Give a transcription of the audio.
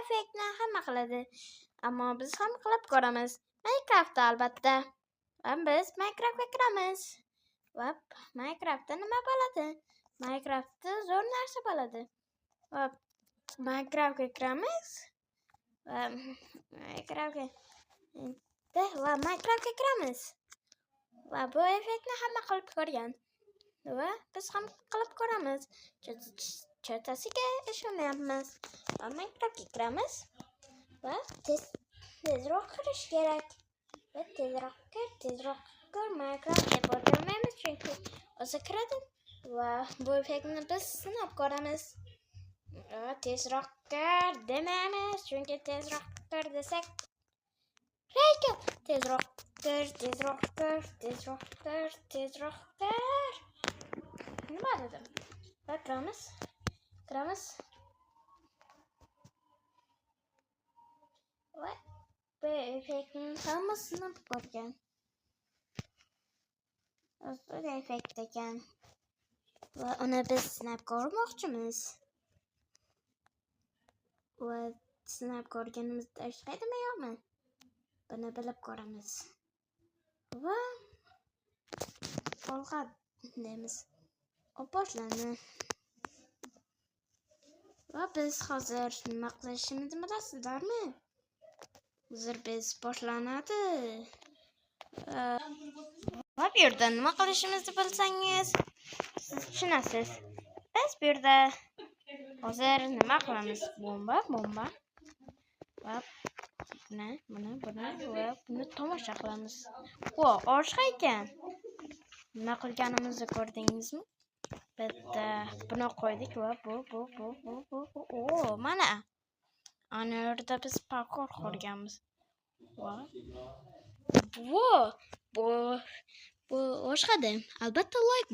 effektni hamma qiladi. Ammo biz ham qilib ko'ramiz. Minecraftda albatta. Va biz Minecraftga kiramiz. Va Minecraftda nima bo'ladi? Minecraftda zo'r narsa bo'ladi. Va Minecraftga kiramiz. Va Minecraftga kiramiz. Va bu effektni hamma qilib ko'rgan. Va biz ham qilib ko'ramiz. Cho'tasiga ishonmayapmiz. Va Minecraftga kiramiz. Va tezroq kirish kerak. Va tezroq kir Minecraft deb o'tirmaymiz chunki o'zi kiradi. Va bu effektni biz sinab ko'ramiz. Va tezroq kir demaymiz chunki tezroq kir desak lekin tezroq kir. Nima dedim? Va kiramiz. Va bu effektni hammasini ko'rgan. O'zi effekt ekan. Va uni biz sinab ko'rmoqchimiz. Va sinab ko'rganimizda ishlaydimi yo'qmi? Buni bilib ko'ramiz. Va olg'a deymiz. Boshlandi. Va biz hozir nima qilishimizni bilasizlarmi? Hozir biz boshlanadi. Va bu yerda nima qilishimizni bilsangiz, siz tushunasiz. Biz bu yerda hozir nima qilamiz? Bomba. Va buni tomosha qilamiz. Vo, oshqa ekan. Nima qilganimizni ko'rdingizmi? Bitta buni qo'ydik va bu. Mana. Ana yerda biz parkour qurganmiz. Va bu oshqada albatta like